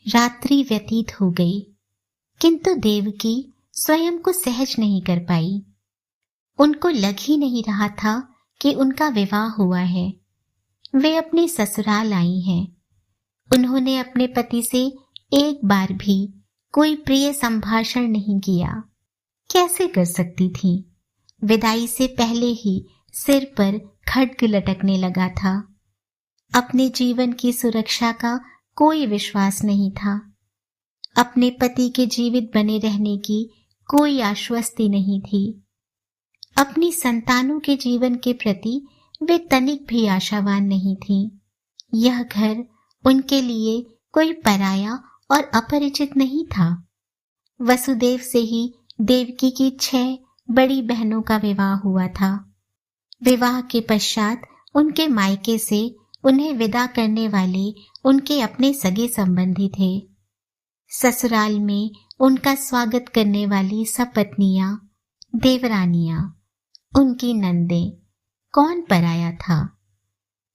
रात्रि व्यतीत हो गई, किंतु देवकी स्वयं को सहज नहीं कर पाई। उनको लग ही नहीं रहा था कि उनका विवाह हुआ है। वे अपने ससुराल आई हैं। उन्होंने अपने पति से एक बार भी कोई प्रिय संभाषण नहीं किया। कैसे कर सकती थी? विदाई से पहले ही सिर पर खड्ग लटकने लगा था। अपने जीवन की सुरक्षा का कोई विश्वास नहीं था। अपने पति के जीवित बने रहने की कोई आश्वस्ति नहीं थी। अपनी संतानों के जीवन के प्रति वे तनिक भी आशावान नहीं थी। यह घर उनके लिए कोई पराया और अपरिचित नहीं था। वसुदेव से ही देवकी की 6 बड़ी बहनों का विवाह हुआ था। विवाह के पश्चात उनके मायके से उन्हें विदा करने वाले उनके अपने सगे संबंधी थे। ससुराल में उनका स्वागत करने वाली सपत्नियां, देवरानियां, उनकी नंदें, कौन पराया था?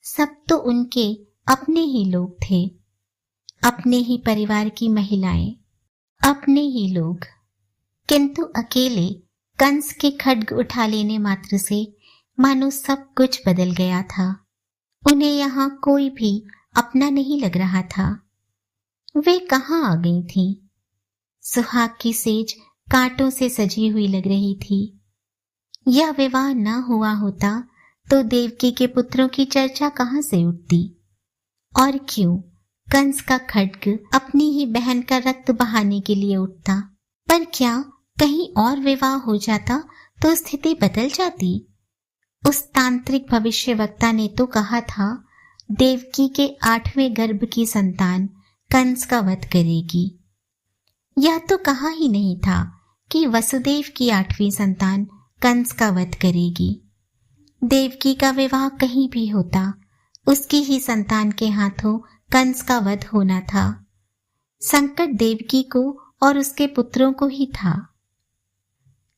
सब तो उनके अपने ही लोग थे, अपने ही परिवार की महिलाएं, अपने ही लोग। किंतु अकेले कंस के खड्ग उठा लेने मात्र से मानो सब कुछ बदल गया था। उन्हें यहाँ कोई भी अपना नहीं लग रहा था। वे कहाँ आ गई थीं? सुहाग की सेज कांटों से सजी हुई लग रही थी। यह विवाह न हुआ होता तो देवकी के पुत्रों की चर्चा कहाँ से उठती? और क्यों कंस का खड्ग अपनी ही बहन का रक्त बहाने के लिए उठता? पर क्या कहीं और विवाह हो जाता तो स्थिति बदल जाती? उस तांत्रिक भविष्यवक्ता ने तो कहा था, देवकी के 8वें गर्भ की संतान कंस का वध करेगी। यह तो कहा ही नहीं था कि वसुदेव की 8वीं संतान कंस का वध करेगी। देवकी का विवाह कहीं भी होता, उसकी ही संतान के हाथों कंस का वध होना था। संकट देवकी को और उसके पुत्रों को ही था।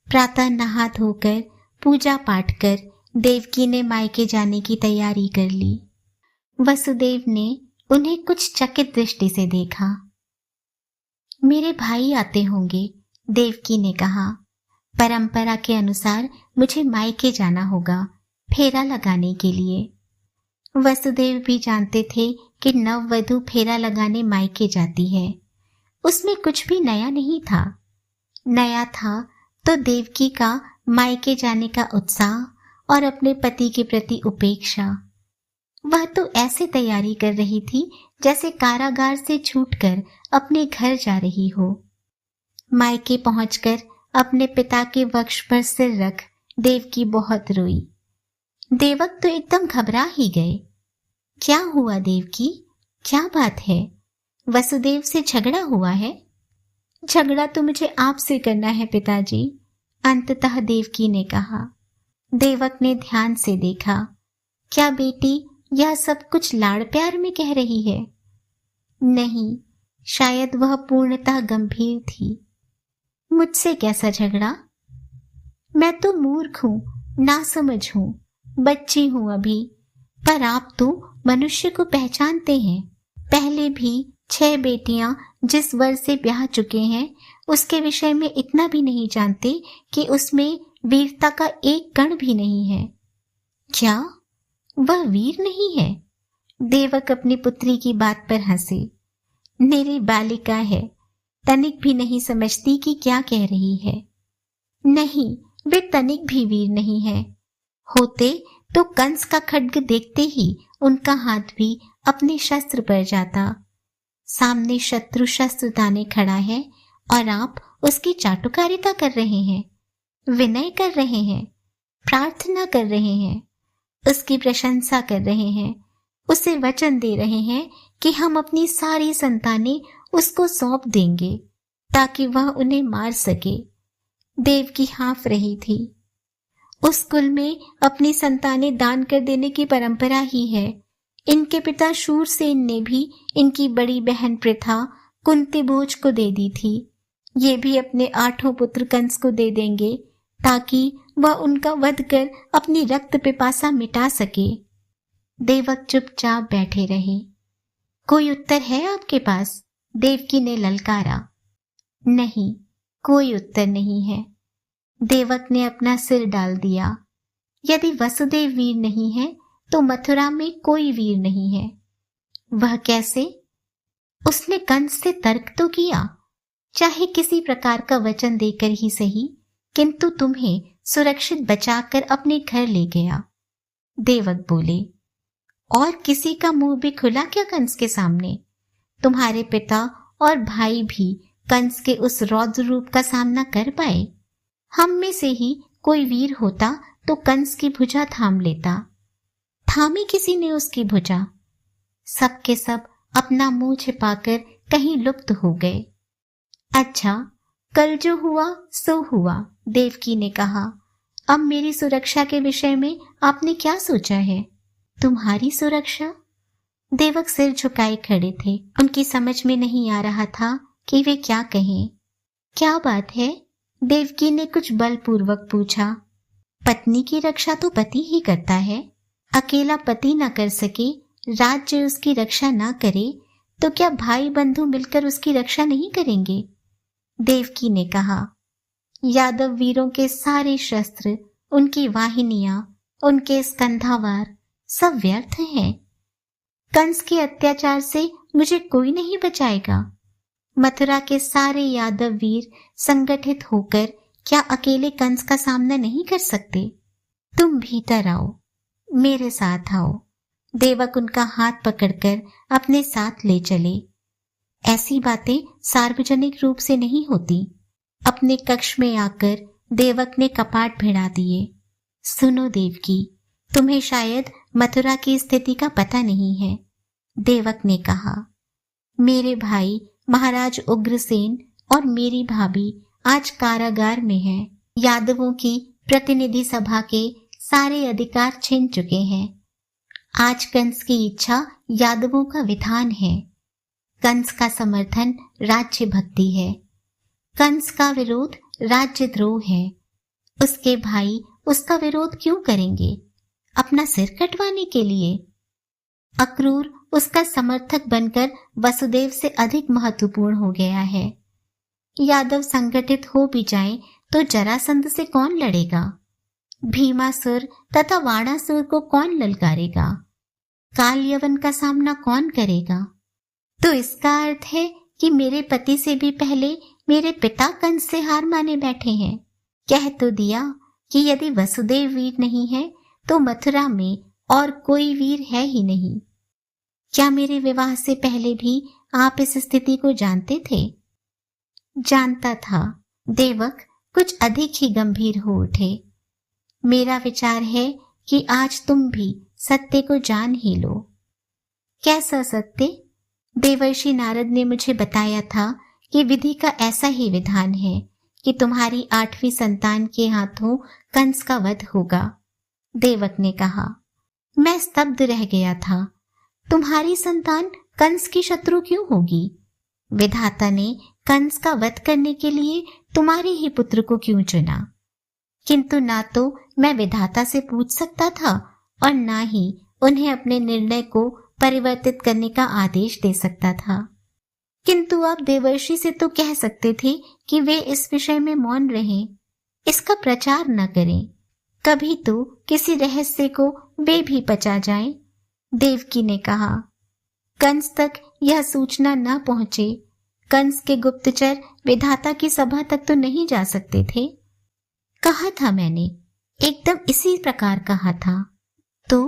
प्रातः नहा धोकर पूजा पाठ कर देवकी ने मायके जाने की तैयारी कर ली। वसुदेव ने उन्हें कुछ चकित दृष्टि से देखा। मेरे भाई आते होंगे, देवकी ने कहा। परंपरा के अनुसार मुझे मायके जाना होगा फेरा लगाने के लिए। वसुदेव भी जानते थे कि नववधू फेरा लगाने मायके जाती है। उसमें कुछ भी नया नहीं था। नया था तो देवकी का मायके जाने का उत्साह और अपने पति के प्रति उपेक्षा। वह तो ऐसे तैयारी कर रही थी जैसे कारागार से छूटकर अपने घर जा रही हो। मायके पहुंचकर अपने पिता के वक्ष पर सिर रख देवकी बहुत रोई। देवक तो एकदम घबरा ही गए। क्या हुआ देवकी? क्या बात है? वसुदेव से झगड़ा हुआ है? झगड़ा तो मुझे आपसे करना है पिताजी, अंततः देवकी ने कहा। देवक ने ध्यान से देखा। क्या बेटी यह सब कुछ लाड़ प्यार में कह रही है? नहीं, शायद वह पूर्णतः गंभीर थी। मुझसे कैसा झगड़ा? मैं तो मूर्ख हूं, नासमझ हूं, बच्ची हूं अभी, पर आप तो मनुष्य को पहचानते हैं। पहले भी 6 बेटियां जिस वर से ब्याह चुके हैं उसके विषय में इतना भी नहीं जानते कि उसमें वीरता का एक कण भी नहीं है। क्या वह वीर नहीं है? देवक अपनी पुत्री की बात पर हंसे। मेरी बालिका है, तनिक भी नहीं समझती कि क्या कह रही है। नहीं, वे तनिक भी वीर नहीं है। होते तो कंस का खड्ग देखते ही उनका हाथ भी अपने शस्त्र पर जाता। सामने शत्रु शस्त्र ताने खड़ा है और आप उसकी चाटुकारिता कर रहे हैं, विनय कर रहे हैं, प्रार्थना कर रहे हैं, उसकी प्रशंसा कर रहे हैं, उसे वचन दे रहे हैं कि हम अपनी सारी संतानें उसको सौंप देंगे ताकि वह उन्हें मार सके। देवकी हाँफ रही थी। उस कुल में अपनी संतानें दान कर देने की परंपरा ही है। इनके पिता शूरसेन ने भी इनकी बड़ी बहन प्रथा कुंती भोज को दे दी थी। ये भी अपने 8 पुत्र कंस को दे देंगे ताकि वह उनका वध कर अपनी रक्त पिपासा मिटा सके। देवक चुपचाप बैठे रहे। कोई उत्तर है आपके पास? देवकी ने ललकारा। नहीं, कोई उत्तर नहीं है। देवक ने अपना सिर डाल दिया। यदि वसुदेव वीर नहीं है तो मथुरा में कोई वीर नहीं है। वह कैसे? उसने कंस से तर्क तो किया, चाहे किसी प्रकार का वचन देकर ही सही, किंतु तुम्हें सुरक्षित बचाकर अपने घर ले गया। देवक बोले, और किसी का मुंह भी खुला क्या कंस के सामने? तुम्हारे पिता और भाई भी कंस के उस रौद्र रूप का सामना कर पाए? हम में से ही कोई वीर होता तो कंस की भुजा थाम लेता। थामी किसी ने उसकी भुजा। सब के सब अपना मुंह छिपाकर कहीं लुप्त हो गए। अच्छा, कल जो हुआ सो हुआ, देवकी ने कहा। अब मेरी सुरक्षा के विषय में आपने क्या सोचा है? तुम्हारी सुरक्षा? देवक सिर झुकाए खड़े थे। उनकी समझ में नहीं आ रहा था कि वे क्या कहें। क्या बात है? देवकी ने कुछ बलपूर्वक पूछा। पत्नी की रक्षा तो पति ही करता है। अकेला पति न कर सके, राज्य उसकी रक्षा न करे, तो क्या भाई बंधु मिलकर उसकी रक्षा नहीं करेंगे? देवकी ने कहा, यादव वीरों के सारे शस्त्र, उनकी वाहिनियां, उनके स्कंधावार सब व्यर्थ हैं। कंस के अत्याचार से मुझे कोई नहीं बचाएगा। मथुरा के सारे यादव वीर संगठित होकर क्या अकेले कंस का सामना नहीं कर सकते? तुम भीतर आओ, मेरे साथ आओ। देवक उनका हाथ पकड़कर अपने साथ ले चले। ऐसी बातें सार्वजनिक रूप से नहीं होती। अपने कक्ष में आकर देवक ने कपाट भिड़ा दिए। सुनो देवकी, तुम्हें शायद मथुरा की स्थिति का पता नहीं है। देवक ने कहा, मेरे भाई महाराज उग्रसेन और मेरी भाभी आज कारागार में हैं। यादवों की प्रतिनिधि सभा के सारे अधिकार छिन चुके हैं। आज कंस की इच्छा यादवों का विधान है। कंस का समर्थन राज्य भक्ति है। कंस का विरोध राज्य द्रोह है। उसके भाई उसका विरोध क्यों करेंगे? अपना सिर कटवाने के लिए? अक्रूर उसका समर्थक बनकर वसुदेव से अधिक महत्वपूर्ण हो गया है। यादव संगठित हो भी जाए तो जरासंध से कौन लड़ेगा? भीमासुर तथा वाणासुर को कौन ललकारेगा? काल यवन का सामना कौन करेगा? तो इसका अर्थ है कि मेरे पति से भी पहले मेरे पिता कंस से हार माने बैठे हैं। कह तो दिया कि यदि वसुदेव वीर नहीं है तो मथुरा में और कोई वीर है ही नहीं। क्या मेरे विवाह से पहले भी आप इस स्थिति को जानते थे? जानता था। देवक कुछ अधिक ही गंभीर हो उठे। मेरा विचार है कि आज तुम भी सत्य को जान ही लो। कैसा सत्य? देवर्षि नारद ने मुझे बताया था कि विधि का ऐसा ही विधान है कि तुम्हारी 8वीं संतान के हाथों कंस का वध होगा। देवक ने कहा। मैं स्तब्ध रह गया था। तुम्हारी संतान कंस की शत्रु क्यों होगी? विधाता ने कंस का वध करने के लिए तुम्हारे ही पुत्र को क्यों चुना? किंतु ना तो मैं विधाता से पूछ सकता था और ना ही उन्हें अपने निर्णय को परिवर्तित करने का आदेश दे सकता था। किंतु आप देवर्षि से तो कह सकते थे कि वे इस विषय में मौन रहें, इसका प्रचार न करें। कभी तो किसी रहस्य को वे भी पचा जाएं। देवकी ने कहा, कंस तक यह सूचना न पहुंचे। कंस के गुप्तचर विधाता की सभा तक तो नहीं जा सकते थे। कहा था मैंने, एकदम इसी प्रकार कहा था। तो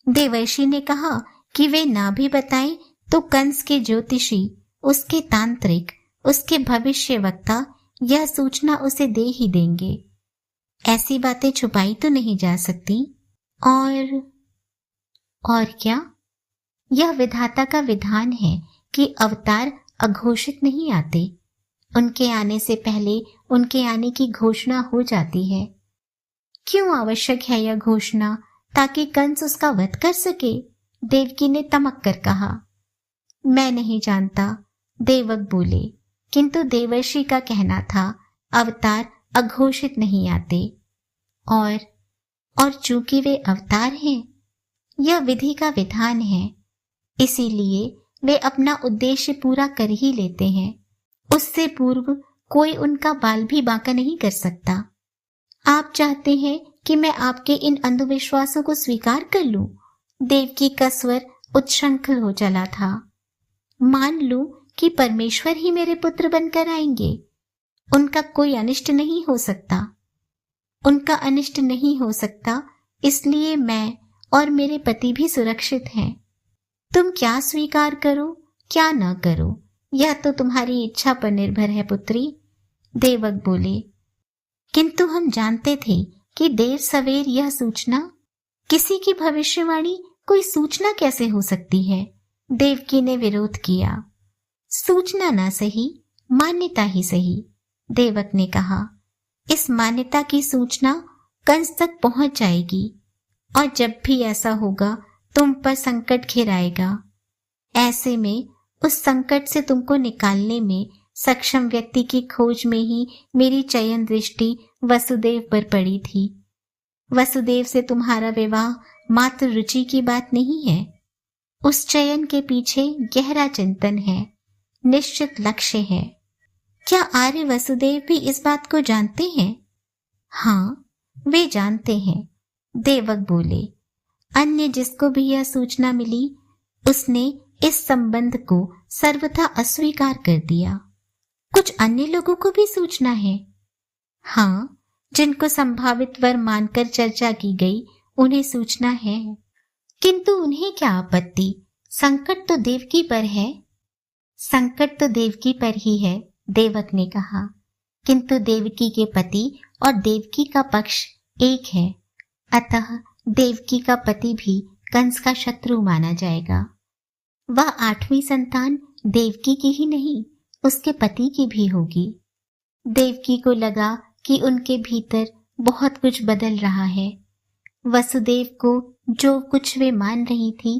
देवर्षि ने कहा कि वे ना भी बताएं तो कंस के ज्योतिषी, उसके तांत्रिक, उसके भविष्य वक्ता यह सूचना उसे दे ही देंगे। ऐसी बातें छुपाई तो नहीं जा सकती। और क्या? यह विधाता का विधान है कि अवतार अघोषित नहीं आते। उनके आने से पहले उनके आने की घोषणा हो जाती है। क्यों आवश्यक है यह घोषणा? ताकि कंस उसका वध कर सके। देवकी ने तमक कर कहा। मैं नहीं जानता, देवक बोले, किंतु देवर्षि का कहना था अवतार अघोषित नहीं आते। और चूंकि वे अवतार हैं, यह विधि का विधान है, इसीलिए वे अपना उद्देश्य पूरा कर ही लेते हैं। उससे पूर्व कोई उनका बाल भी बांका नहीं कर सकता। आप चाहते हैं कि मैं आपके इन अंधविश्वासों को स्वीकार कर लूं? देवकी का स्वर उच्छृंखल हो चला था। मान लूं कि परमेश्वर ही मेरे पुत्र बनकर आएंगे। उनका कोई अनिष्ट नहीं हो सकता। उनका अनिष्ट नहीं हो सकता, इसलिए मैं और मेरे पति भी सुरक्षित हैं। तुम क्या स्वीकार करो, क्या न करो, यह तो तुम्हारी इच्छा पर निर्भर है पुत्री, देवक बोले। किंतु हम जानते थे कि देर सवेर यह सूचना, किसी की भविष्यवाणी कोई सूचना कैसे हो सकती है? देवकी ने विरोध किया। सूचना ना सही, मान्यता ही सही, देवक ने कहा। इस मान्यता की सूचना कंस तक पहुंच जाएगी और जब भी ऐसा होगा तुम पर संकट घिर आएगा। ऐसे में उस संकट से तुमको निकालने में सक्षम व्यक्ति की खोज में ही मेरी चयन दृष्टि वसुदेव पर पड़ी थी। वसुदेव से तुम्हारा विवाह मात्र रुचि की बात नहीं है। उस चयन के पीछे गहरा चिंतन है, निश्चित लक्ष्य है। क्या आर्य वसुदेव भी इस बात को जानते हैं? हाँ, वे जानते हैं, देवक बोले। अन्य जिसको भी यह सूचना मिली उसने इस संबंध को सर्वथा अस्वीकार कर दिया। कुछ अन्य लोगों को भी सूचना है? हाँ, जिनको संभावित वर मानकर चर्चा की गई उन्हें सूचना है। किंतु उन्हें क्या आपत्ति? संकट तो देवकी पर है। संकट तो देवकी पर ही है, देवक ने कहा। किंतु देवकी के पति और देवकी का पक्ष एक है, अतः देवकी का पति भी कंस का शत्रु माना जाएगा। वह 8वीं संतान देवकी की ही नहीं, उसके पति की भी होगी। देवकी को लगा कि उनके भीतर बहुत कुछ बदल रहा है। वसुदेव को जो कुछ वे मान रही थी,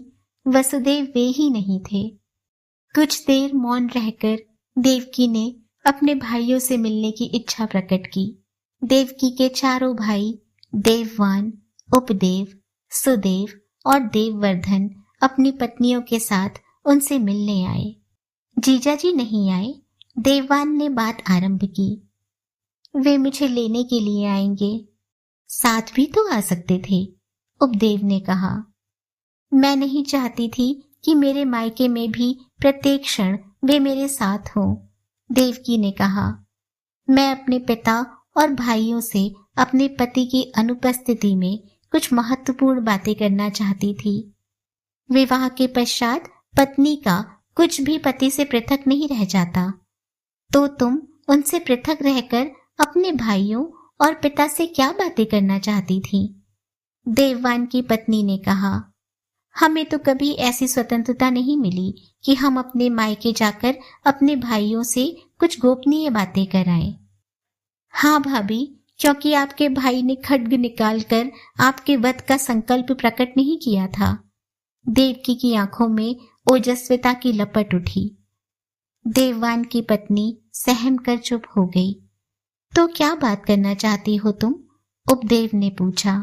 वसुदेव वे ही नहीं थे। कुछ देर मौन रहकर देवकी ने अपने भाइयों से मिलने की इच्छा प्रकट की। देवकी के चारों भाई देववान, उपदेव, सुदेव और देववर्धन अपनी पत्नियों के साथ उनसे मिलने आए। जीजाजी नहीं आए, देववान ने बात आरंभ की। वे मुझे लेने के लिए आएंगे। साथ भी तो आ सकते थे, उपदेव ने कहा। मैं नहीं चाहती थी कि मेरे मायके में भी प्रत्येक क्षण वे मेरे साथ हों, देवकी ने कहा। मैं अपने पिता और भाइयों से अपने पति की अनुपस्थिति में कुछ महत्वपूर्ण बातें करना चाहती थी। विवाह के पश्चात पत्नी का कुछ भी पति से पृथक नहीं रह जाता, तो तुम उनसे पृथक रहकर अपने भाइयों और पिता से क्या बातें करना चाहती थी? देववान की पत्नी ने कहा, हमें तो कभी ऐसी स्वतंत्रता नहीं मिली कि हम अपने मायके जाकर अपने भाइयों से कुछ गोपनीय बातें कराएं। हाँ भाभी, क्योंकि आपके भाई ने खड्ग निकालकर आपके वध का संकल्प प्रकट नहीं किया था। देवकी की आंखों में ओजस्विता की लपट उठी। देववान की पत्नी सहम कर चुप हो गई। तो क्या बात करना चाहती हो तुम? उपदेव ने पूछा।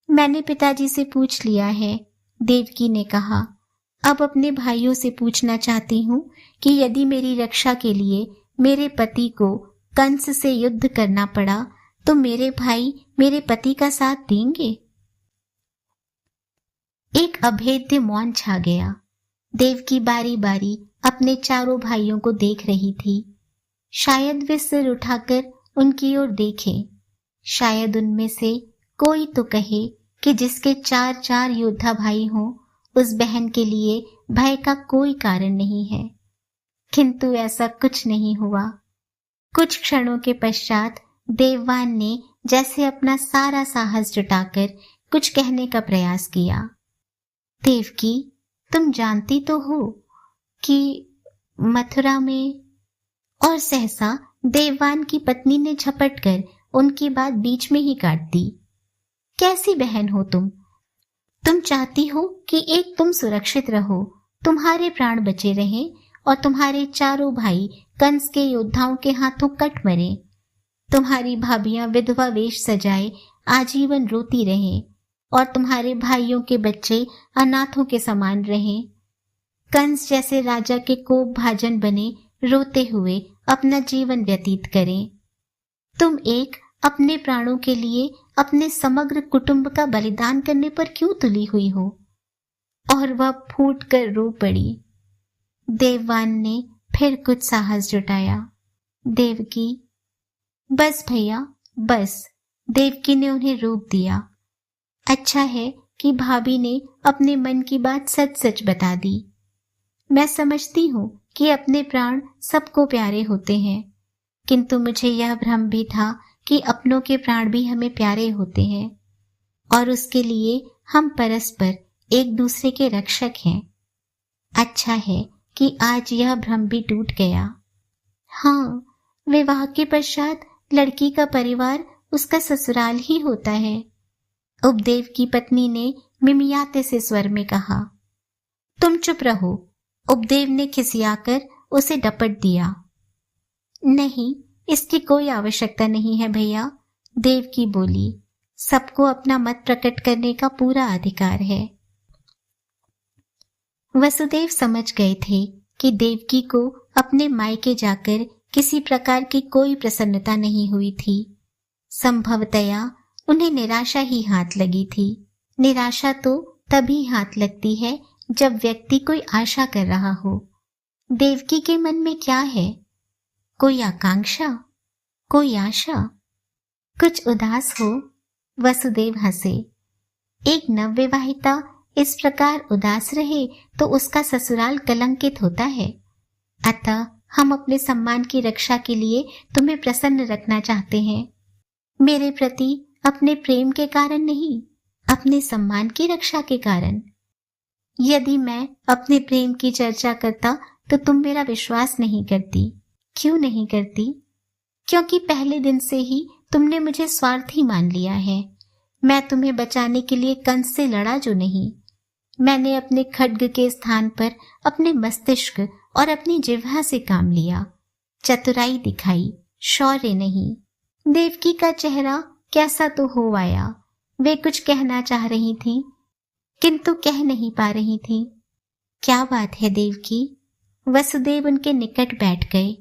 मैंने पिताजी से पूछ लिया है, देवकी ने कहा। अब अपने भाइयों से पूछना चाहती हूँ कि यदि मेरी रक्षा के लिए मेरे पति को कंस से युद्ध करना पड़ा तो मेरे भाई मेरे पति का साथ देंगे? एक अभेद्य मौन छा गया। देवकी बारी बारी अपने चारों भाइयों को देख रही थी। शायद वे सिर उठाकर उनकी ओर देखें। शायद उनमें से कोई तो कहे कि जिसके 4 योद्धा भाई हों, उस बहन के लिए भय का कोई कारण नहीं है। किंतु ऐसा कुछ नहीं हुआ। कुछ क्षणों के पश्चात देववान ने जैसे अपना सारा साहस जुटाकर कुछ कहने का प्रयास किया। देवकी, तुम जानती तो हो कि मथुरा में। और सहसा देववान की पत्नी ने झपटकर उनकी बात बीच में ही काट दी। कैसी बहन हो तुम? तुम चाहती हो कि एक तुम सुरक्षित रहो, तुम्हारे प्राण बचे रहें और तुम्हारे चारों भाई कंस के योद्धाओं के हाथों कट मरे। तुम्हारी भाभियां विधवा वेश सजाए आजीवन रोती रहें और तुम्हारे भाइयों के बच्चे अनाथों के समान रहें। कंस जैसे राजा के कोप भाजन बने रोते हुए अपना जीवन व्यतीत करें। तुम एक अपने प्राणों के लिए अपने समग्र कुटुंब का बलिदान करने पर क्यों तुली हुई हो? और वह फूट कर रो पड़ी। देववान ने फिर कुछ साहस जुटाया। देवकी, बस भैया बस। देवकी ने उन्हें रोक दिया। अच्छा है कि भाभी ने अपने मन की बात सच सच बता दी। मैं समझती हूँ कि अपने प्राण सबको प्यारे होते हैं, किंतु मुझे यह भ्रम भी था कि अपनों के प्राण भी हमें प्यारे होते हैं और उसके लिए हम परस्पर एक दूसरे के रक्षक हैं। अच्छा है कि आज यह भ्रम भी टूट गया। हाँ, विवाह के पश्चात लड़की का परिवार उसका ससुराल ही होता है, उपदेव की पत्नी ने मिमियाते से स्वर में कहा। तुम चुप रहो, उपदेव ने खिसियाकर उसे डपट दिया। नहीं, इसकी कोई आवश्यकता नहीं है भैया, देवकी बोली। सबको अपना मत प्रकट करने का पूरा अधिकार है। वसुदेव समझ गए थे कि देवकी को अपने मायके जाकर किसी प्रकार की कोई प्रसन्नता नहीं हुई थी। संभवतया उन्हें निराशा ही हाथ लगी थी। निराशा तो तभी हाथ लगती है जब व्यक्ति कोई आशा कर रहा हो। देवकी के मन में क्या है? कोई आकांक्षा, कोई आशा, कुछ उदास हो। वसुदेव हंसे। एक नवविवाहिता इस प्रकार उदास रहे तो उसका ससुराल कलंकित होता है। अतः हम अपने सम्मान की रक्षा के लिए तुम्हें प्रसन्न रखना चाहते हैं। मेरे प्रति अपने प्रेम के कारण नहीं, अपने सम्मान की रक्षा के कारण। यदि मैं अपने प्रेम की चर्चा करता तो तुम मेरा विश्वास नहीं करती। क्यों नहीं करती? क्योंकि पहले दिन से ही तुमने मुझे स्वार्थी मान लिया है। मैं तुम्हें बचाने के लिए कंस से लड़ा जो नहीं। मैंने अपने खड्ग के स्थान पर अपने मस्तिष्क और अपनी जिह्वा से काम लिया, चतुराई दिखाई, शौर्य नहीं। देवकी का चेहरा कैसा तो हो आया। वे कुछ कहना चाह रही थीं, किंतु कह नहीं पा रही थीं। क्या बात है देवकी? वसुदेव उनके निकट बैठ गए।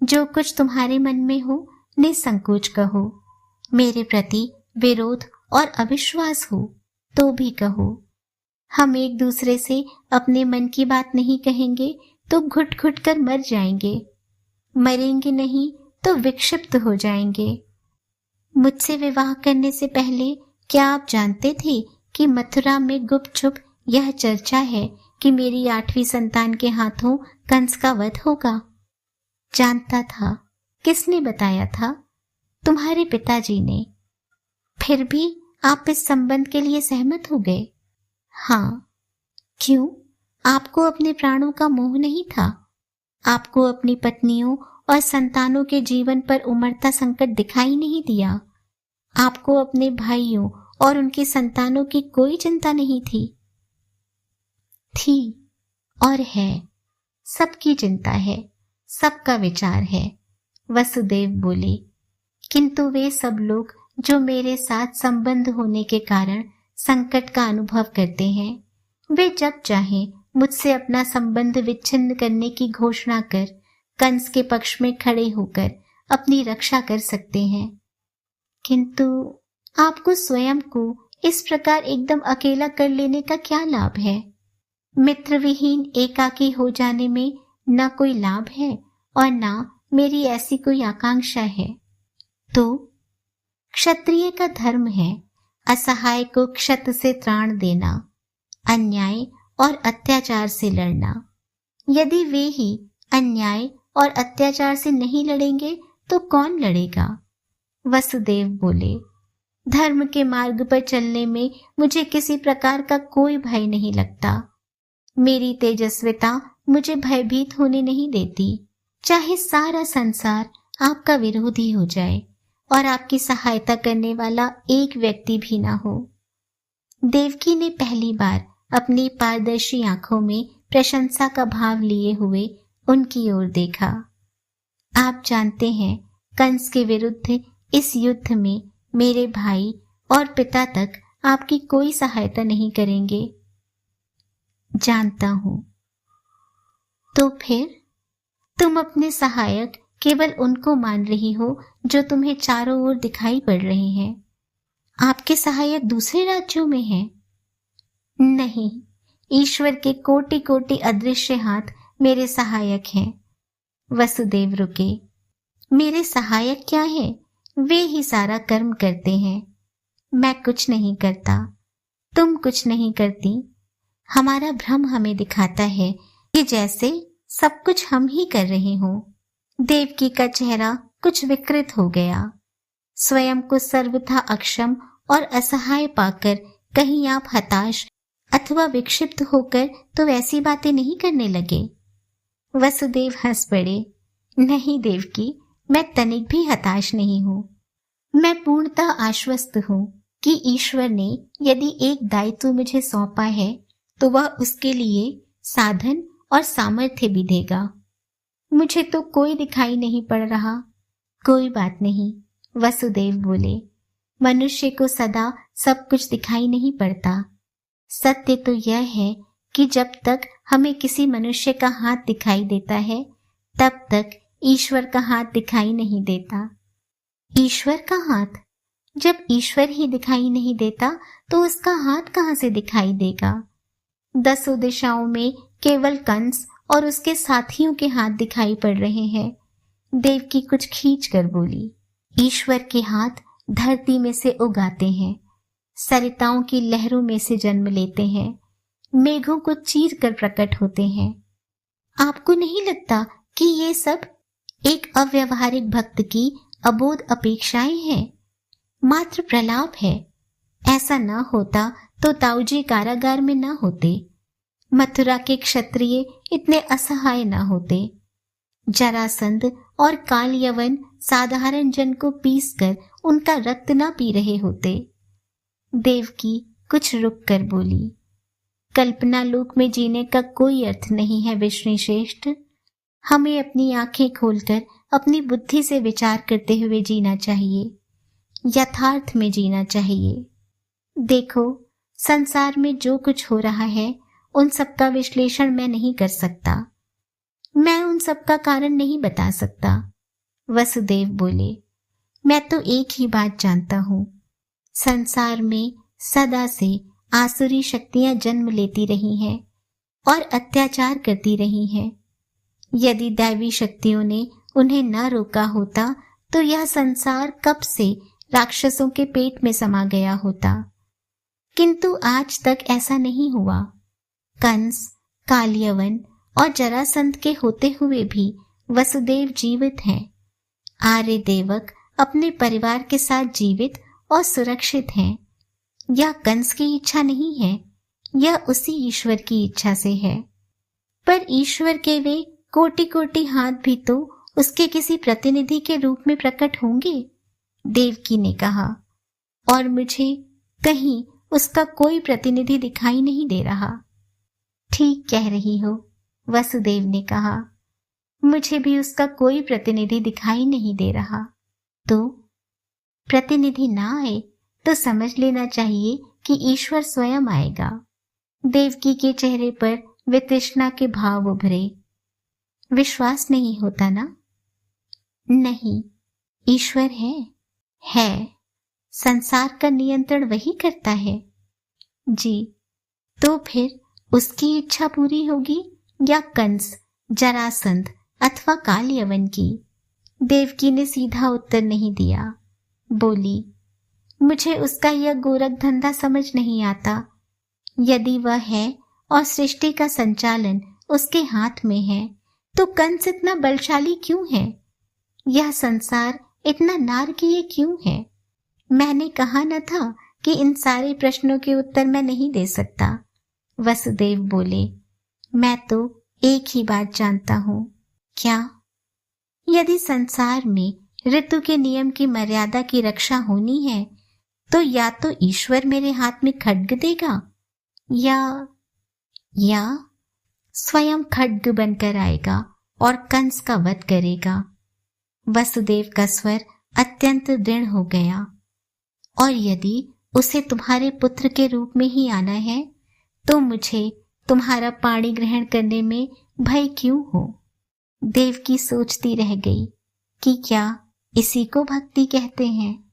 जो कुछ तुम्हारे मन में हो निसंकोच कहो। मेरे प्रति विरोध और अविश्वास हो तो भी कहो। हम एक दूसरे से अपने मन की बात नहीं कहेंगे तो घुट घुट कर मर जाएंगे। मरेंगे नहीं तो विक्षिप्त हो जाएंगे। मुझसे विवाह करने से पहले क्या आप जानते थे कि मथुरा में गुपचुप यह चर्चा है कि मेरी 8वीं संतान के हाथों कंस का वध होगा? जानता था। किसने बताया था? तुम्हारे पिताजी ने। फिर भी आप इस संबंध के लिए सहमत हो गए? हाँ। क्यों? आपको अपने प्राणों का मोह नहीं था? आपको अपनी पत्नियों और संतानों के जीवन पर उमड़ता संकट दिखाई नहीं दिया? आपको अपने भाइयों और उनकी संतानों की कोई चिंता नहीं थी? थी और है। सबकी चिंता है, सबका विचार है, वसुदेव बोले। किंतु वे सब लोग जो मेरे साथ संबंध होने के कारण संकट का अनुभव करते हैं, वे जब चाहें मुझसे अपना संबंध विच्छिन्न करने की घोषणा कर कंस के पक्ष में खड़े होकर अपनी रक्षा कर सकते हैं। किंतु आपको स्वयं को इस प्रकार एकदम अकेला कर लेने का क्या लाभ है? मित्र विहीन एकाकी हो जाने में न कोई लाभ है और न मेरी ऐसी कोई आकांक्षा है। तो क्षत्रिय का धर्म है असहाय को क्षत से त्राण देना, अन्याय और अत्याचार से लड़ना। यदि वे ही अन्याय और अत्याचार से नहीं लड़ेंगे तो कौन लड़ेगा? वसुदेव बोले। धर्म के मार्ग पर चलने में मुझे किसी प्रकार का कोई भय नहीं लगता। मेरी तेजस्विता मुझे भयभीत होने नहीं देती। चाहे सारा संसार आपका विरोधी हो जाए और आपकी सहायता करने वाला एक व्यक्ति भी ना हो। देवकी ने पहली बार अपनी पारदर्शी आंखों में प्रशंसा का भाव लिए हुए उनकी ओर देखा। आप जानते हैं, कंस के विरुद्ध इस युद्ध में मेरे भाई और पिता तक आपकी कोई सहायता नहीं करेंगे। जानता हूं, तो फिर तुम अपने सहायक केवल उनको मान रही हो जो तुम्हें चारों ओर दिखाई पड़ रहे हैं। आपके सहायक दूसरे राज्यों में हैं। नहीं, ईश्वर के कोटि कोटि अदृश्य हाथ मेरे सहायक हैं। वसुदेव रुके। मेरे सहायक क्या है? वे ही सारा कर्म करते हैं। मैं कुछ नहीं करता, तुम कुछ नहीं करती। हमारा भ्रम हमें दिखाता है कि जैसे सब कुछ हम ही कर रहे हों। देवकी का चेहरा कुछ विकृत हो गया। स्वयं को सर्वथा अक्षम और असहाय पाकर कहीं आप हताश अथवा विक्षिप्त होकर तो वैसी बातें नहीं करने लगे। वसुदेव हंस पड़े। नहीं देवकी, मैं तनिक भी हताश नहीं हूं। मैं पूर्णतः आश्वस्त हूं कि ईश्वर ने यदि एक दायित्व मुझे सौंपा है तो वह उसके लिए साधन और सामर्थ्य भी देगा। मुझे तो कोई दिखाई नहीं पड़ रहा। कोई बात नहीं, वसुदेव बोले। मनुष्य को सदा सब कुछ दिखाई नहीं पड़ता। सत्य तो यह है कि जब तक हमें किसी मनुष्य का हाथ दिखाई देता है तब तक ईश्वर का हाथ दिखाई नहीं देता। ईश्वर का हाथ? जब ईश्वर ही दिखाई नहीं देता तो उसका हाथ कहां से दिखाई देगा? 10 दिशाओं में केवल कंस और उसके साथियों के हाथ दिखाई पड़ रहे हैं। देवकी कुछ खींच कर बोली। ईश्वर के हाथ धरती में से उगाते हैं, सरिताओं की लहरों में से जन्म लेते हैं, मेघों को चीर कर प्रकट होते हैं। आपको नहीं लगता कि ये सब एक अव्यवहारिक भक्त की अबोध अपेक्षाएं हैं? मात्र प्रलाप है। ऐसा न होता तो ताऊजी कारागार में न होते, मथुरा के क्षत्रिय इतने असहाय न होते, जरासंध और काल यवन साधारण जन को पीसकर उनका रक्त न पी रहे होते। देवकी कुछ रुक कर बोली। कल्पना लोक में जीने का कोई अर्थ नहीं है विष्णु श्रेष्ठ। हमें अपनी आंखें खोलकर अपनी बुद्धि से विचार करते हुए जीना चाहिए, यथार्थ में जीना चाहिए। देखो, संसार में जो कुछ हो रहा है उन सब का विश्लेषण मैं नहीं कर सकता, मैं उन सब का कारण नहीं बता सकता। वसुदेव बोले। मैं तो एक ही बात जानता हूं, संसार में सदा से आसुरी शक्तियां जन्म लेती रही हैं और अत्याचार करती रही हैं। यदि दैवी शक्तियों ने उन्हें न रोका होता तो यह संसार कब से राक्षसों के पेट में समा गया होता। किंतु आज तक ऐसा नहीं हुआ। कंस, कालयवन और जरासंध के होते हुए भी वसुदेव जीवित हैं। आर्य देवक अपने परिवार के साथ जीवित और सुरक्षित हैं। यह कंस की इच्छा नहीं है, यह उसी ईश्वर की इच्छा से है। पर ईश्वर के वे कोटि कोटि हाथ भी तो उसके किसी प्रतिनिधि के रूप में प्रकट होंगे, देवकी ने कहा। और मुझे कहीं उसका कोई प्रतिनिधि दिखाई नहीं दे रहा। ठीक कह रही हो, वसुदेव ने कहा। मुझे भी उसका कोई प्रतिनिधि दिखाई नहीं दे रहा। तो प्रतिनिधि ना आए तो समझ लेना चाहिए कि ईश्वर स्वयं आएगा। देवकी के चेहरे पर वितृष्णा के भाव उभरे। विश्वास नहीं होता ना? नहीं, ईश्वर है। संसार का नियंत्रण वही करता है। जी, तो फिर उसकी इच्छा पूरी होगी या कंस, जरासंध अथवा कालयवन की? देवकी ने सीधा उत्तर नहीं दिया। बोली, मुझे उसका यह गोरख धंधा समझ नहीं आता। यदि वह है और सृष्टि का संचालन उसके हाथ में है तो कंस इतना बलशाली क्यों है? यह संसार इतना नारकीय क्यों है? मैंने कहा न था कि इन सारे प्रश्नों के उत्तर मैं नहीं दे सकता। वसुदेव बोले। मैं तो एक ही बात जानता हूं। क्या? यदि संसार में ऋतु के नियम की मर्यादा की रक्षा होनी है तो या तो ईश्वर मेरे हाथ में खड्ग देगा या स्वयं खड्ग बनकर आएगा और कंस का वध करेगा। वसुदेव का स्वर अत्यंत दृढ़ हो गया। और यदि उसे तुम्हारे पुत्र के रूप में ही आना है तो मुझे तुम्हारा पाणी ग्रहण करने में भय क्यों हो? देवकी सोचती रह गई कि क्या इसी को भक्ति कहते हैं।